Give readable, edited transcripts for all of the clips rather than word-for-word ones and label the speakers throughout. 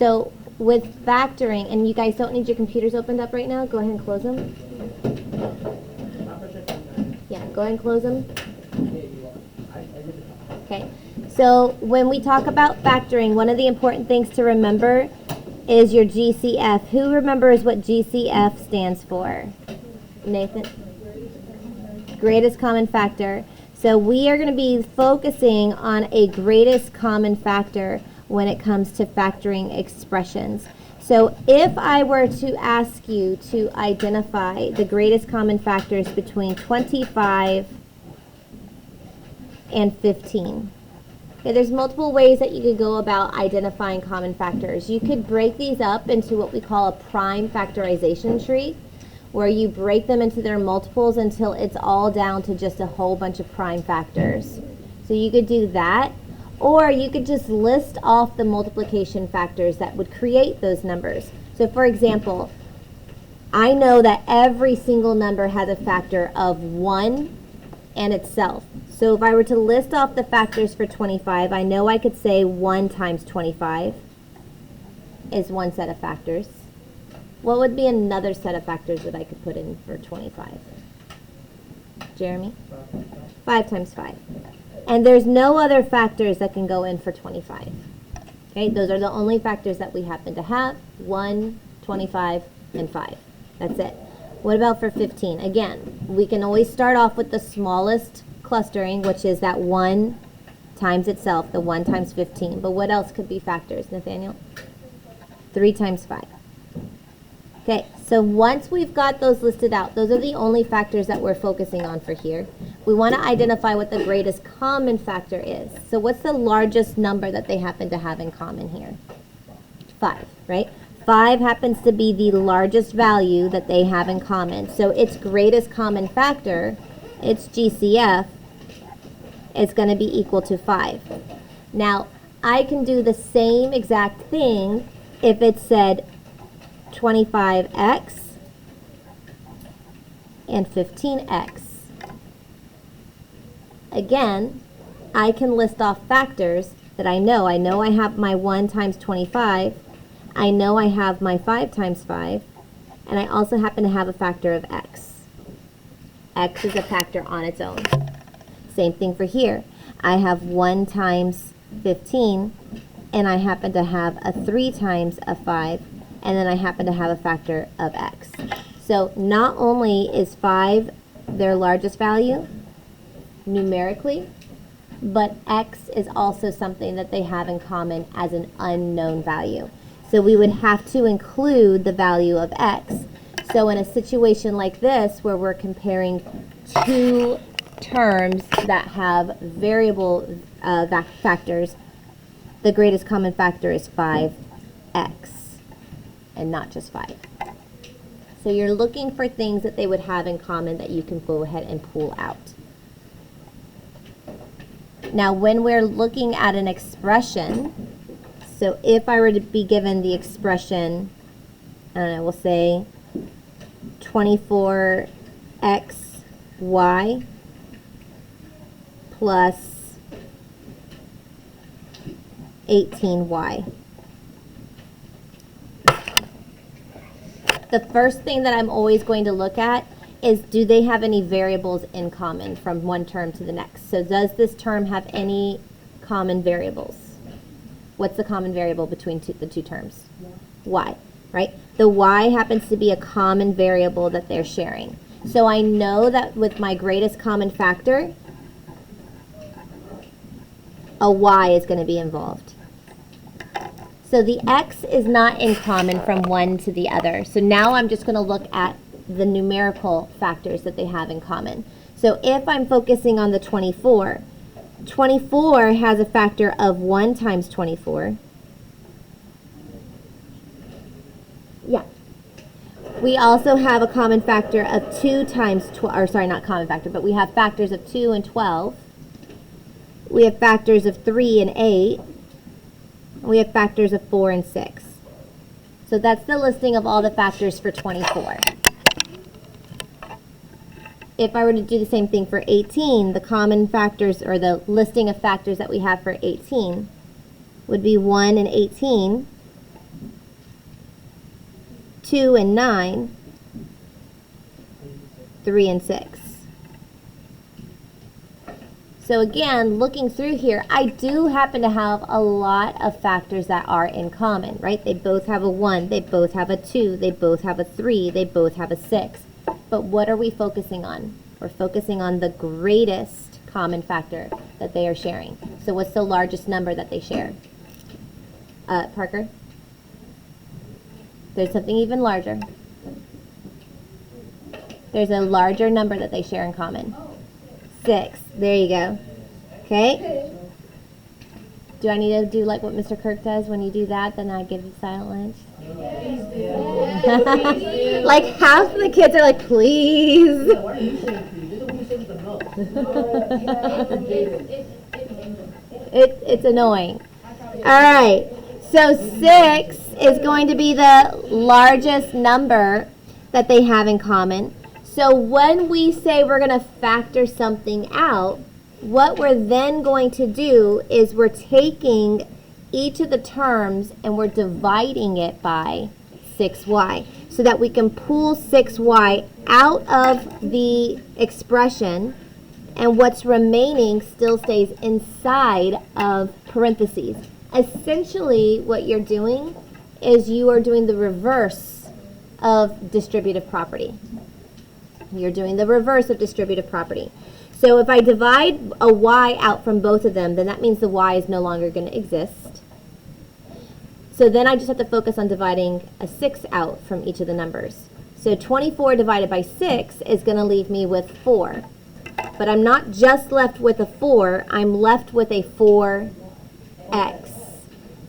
Speaker 1: So with factoring, and you guys don't need your computers opened up right now, go ahead and close them. Yeah, go ahead and close them. Okay, so when we talk about factoring, one of the important things to remember is your GCF. Who remembers what GCF stands for? Nathan? Greatest common factor. So we are going to be focusing on a greatest common factor when it comes to factoring expressions. So if I were to ask you to identify the greatest common factors between 25 and 15. Okay, there's multiple ways that you could go about identifying common factors. You could break these up into what we call a prime factorization tree, where you break them into their multiples until it's all down to just a whole bunch of prime factors. So you could do that, or you could just list off the multiplication factors that would create those numbers. So for example, I know that every single number has a factor of 1 and itself. So if I were to list off the factors for 25, I know I could say 1 times 25 is one set of factors. What would be another set of factors that I could put in for 25? Jeremy? 5 times 5. And there's no other factors that can go in for 25. Okay, those are the only factors that we happen to have: 1, 25, and 5. That's it. What about for 15? Again, we can always start off with the smallest clustering, which is that 1 times itself, the 1 times 15. But what else could be factors, Nathaniel? 3 times 5. Okay, so once we've got those listed out, those are the only factors that we're focusing on for here. We want to identify what the greatest common factor is. So what's the largest number that they happen to have in common here? 5, right? 5 happens to be the largest value that they have in common. So its greatest common factor, its GCF, is going to be equal to 5. Now, I can do the same exact thing if it said 25x and 15x. Again, I can list off factors that I know. I know I have my 1 times 25. I know I have my 5 times 5. And I also happen to have a factor of x. X is a factor on its own. Same thing for here. I have 1 times 15, and I happen to have a 3 times a 5, and then I happen to have a factor of x. So not only is 5 their largest value numerically, but x is also something that they have in common as an unknown value. So we would have to include the value of x. So in a situation like this, where we're comparing two terms that have variable factors, the greatest common factor is 5x, and not just 5. So you're looking for things that they would have in common that you can go ahead and pull out. Now, when we're looking at an expression, so if I were to be given the expression, I don't know, we'll say 24xy plus 18y. The first thing that I'm always going to look at is, do they have any variables in common from one term to the next? So does this term have any common variables? What's the common variable between the two terms? Y, right? The y happens to be a common variable that they're sharing. So I know that with my greatest common factor, a y is going to be involved. So the x is not in common from one to the other. So now I'm just going to look at the numerical factors that they have in common. So if I'm focusing on the 24, 24 has a factor of 1 times 24. Yeah. We also have a common factor of 2 times 12, or sorry, not common factor, but we have factors of 2 and 12. We have factors of 3 and 8. We have factors of 4 and 6. So that's the listing of all the factors for 24. If I were to do the same thing for 18, the common factors, or the listing of factors that we have for 18, would be 1 and 18. 2 and 9, 3 and 6. So again, looking through here, I do happen to have a lot of factors that are in common, right? They both have a 1, they both have a 2, they both have a 3, they both have a 6. But what are we focusing on? We're focusing on the greatest common factor that they are sharing. So what's the largest number that they share? Parker? There's something even larger. There's a larger number that they share in common. 6. There you go. Okay? Do I need to do like what Mr. Kirk does when you do that? Then I give you silent lunch? Like half the kids are like, please. It's annoying. All right. So 6 is going to be the largest number that they have in common. So when we say we're going to factor something out, what we're then going to do is we're taking each of the terms and we're dividing it by 6y so that we can pull 6y out of the expression, and what's remaining still stays inside of parentheses. Essentially, what you're doing is you are doing the reverse of distributive property. You're doing the reverse of distributive property. So if I divide a y out from both of them, then that means the y is no longer going to exist. So then I just have to focus on dividing a 6 out from each of the numbers. So 24 divided by 6 is going to leave me with 4. But I'm not just left with a 4, I'm left with a 4x.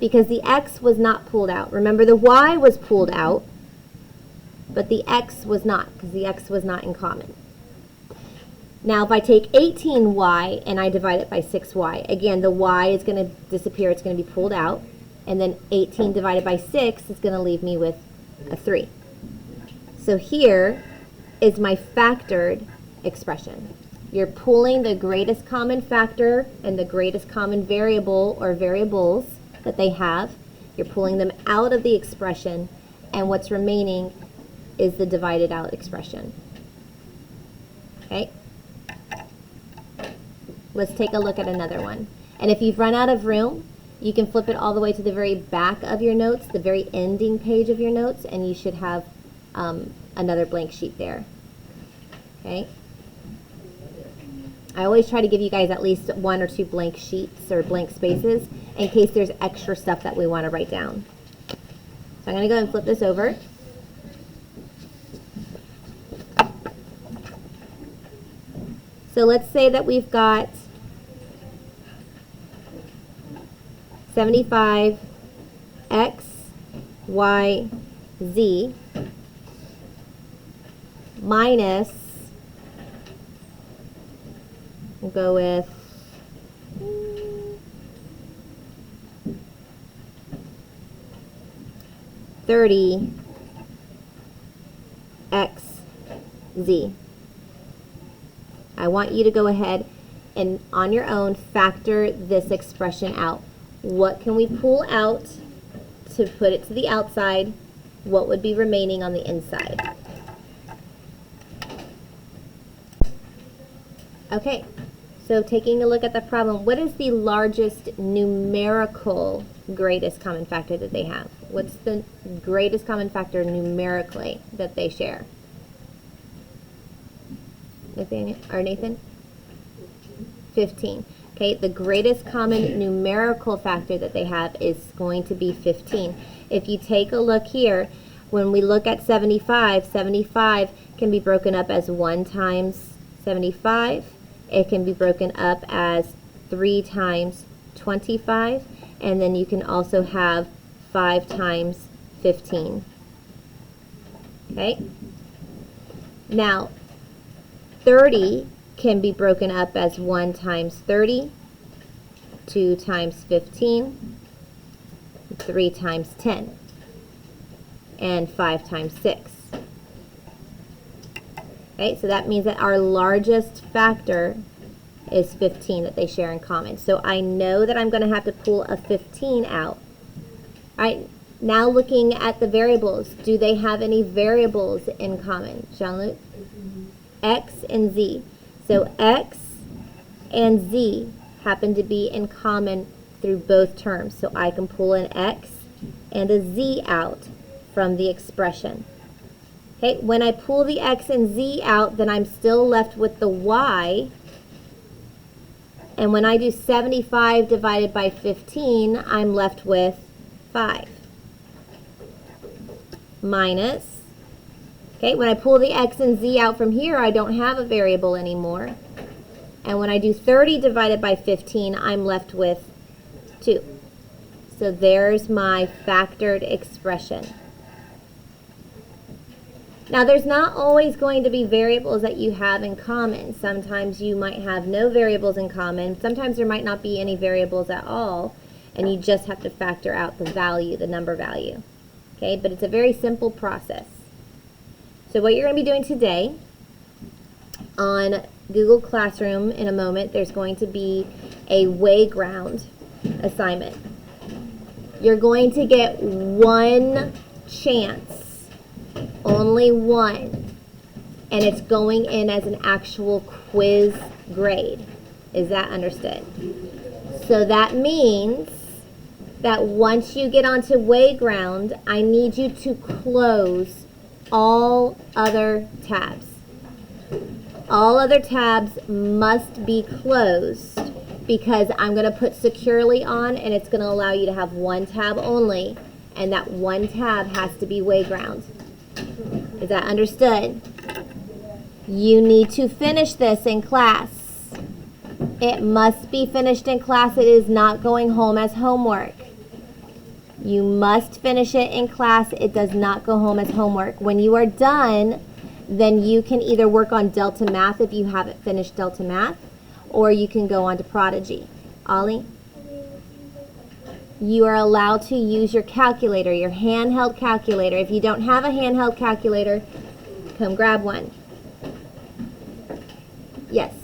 Speaker 1: Because the x was not pulled out. Remember, the y was pulled out, but the x was not, because the x was not in common. Now, if I take 18y and I divide it by 6y, again, the y is going to disappear. It's going to be pulled out. And then 18 divided by 6 is going to leave me with a 3. So here is my factored expression. You're pulling the greatest common factor and the greatest common variable or variables that they have. You're pulling them out of the expression, and what's remaining is the divided out expression. Okay? Let's take a look at another one. And if you've run out of room, you can flip it all the way to the very back of your notes, the very ending page of your notes, and you should have another blank sheet there. Okay? I always try to give you guys at least 1 or 2 blank sheets or blank spaces in case there's extra stuff that we want to write down. So I'm going to go and flip this over. So let's say that we've got 75 x, y, z minus, we'll go with 30 x, z. I want you to go ahead and on your own factor this expression out. What can we pull out to put it to the outside? What would be remaining on the inside? Okay, so taking a look at the problem, what is the largest numerical greatest common factor that they have? What's the greatest common factor numerically that they share? Nathan? 15. Okay, the greatest common numerical factor that they have is going to be 15. If you take a look here, when we look at 75, 75 can be broken up as 1 times 75. It can be broken up as 3 times 25. And then you can also have 5 times 15. Okay? Now, 30 can be broken up as 1 times 30, 2 times 15, 3 times 10, and 5 times 6. Okay, so that means that our largest factor is 15 that they share in common. So I know that I'm going to have to pull a 15 out. All right, Now looking at the variables, do they have any variables in common? Jean-Luc? X and Z. So X and Z happen to be in common through both terms. So I can pull an X and a Z out from the expression. Okay, when I pull the X and Z out, then I'm still left with the Y. And when I do 75 divided by 15, I'm left with 5. Minus, okay, when I pull the X and Z out from here, I don't have a variable anymore. And when I do 30 divided by 15, I'm left with 2. So there's my factored expression. Now, there's not always going to be variables that you have in common. Sometimes you might have no variables in common. Sometimes there might not be any variables at all, and you just have to factor out the value, the number value. Okay, but it's a very simple process. So what you're going to be doing today on Google Classroom in a moment, there's going to be a Wayground assignment. You're going to get one chance, only one, and it's going in as an actual quiz grade. Is that understood? So that means that once you get onto Wayground, I need you to close all other tabs. All other tabs must be closed because I'm going to put securely on, and it's going to allow you to have one tab only, and that one tab has to be Wayground. Is that understood? You need to finish this in class. It must be finished in class. It is not going home as homework. You must finish it in class. It does not go home as homework. When you are done, then you can either work on Delta Math if you haven't finished Delta Math, or you can go on to Prodigy. Ollie? You are allowed to use your calculator, your handheld calculator. If you don't have a handheld calculator, come grab one. Yes.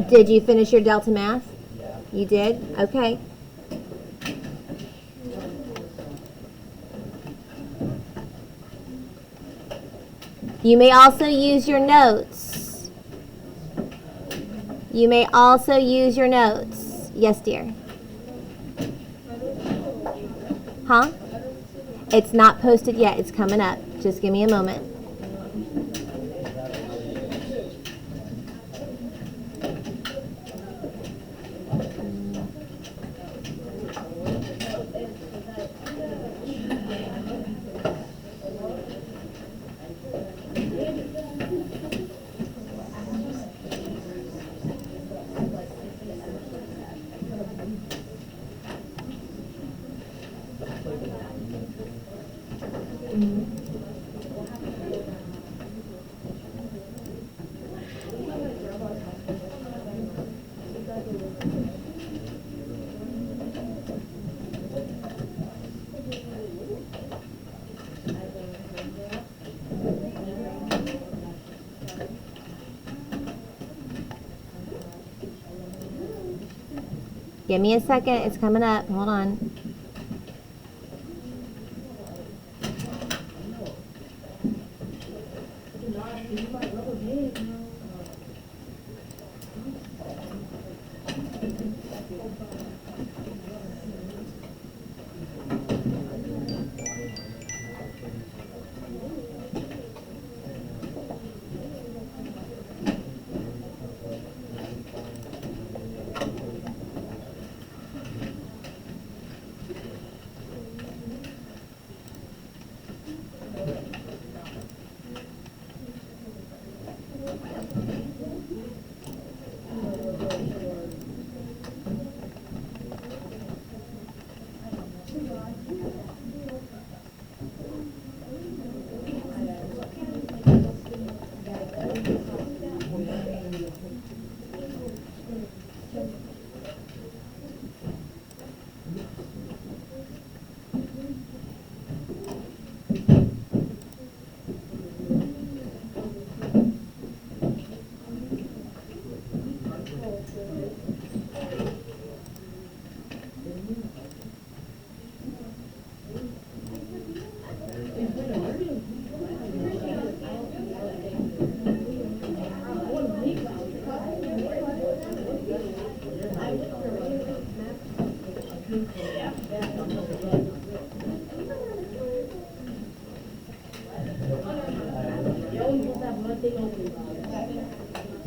Speaker 1: Did you finish your Delta Math? You did? Okay. You may also use your notes. You may also use your notes. Yes, dear. Huh? It's not posted yet. It's coming up. Just give me a moment. Give me a second. It's coming up. Hold on.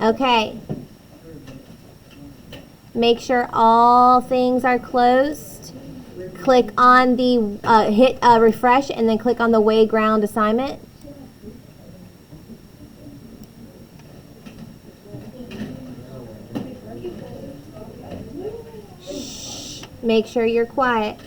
Speaker 1: Okay. Make sure all things are closed. Click on the, hit refresh and then click on the way ground assignment. Shh. Make sure you're quiet.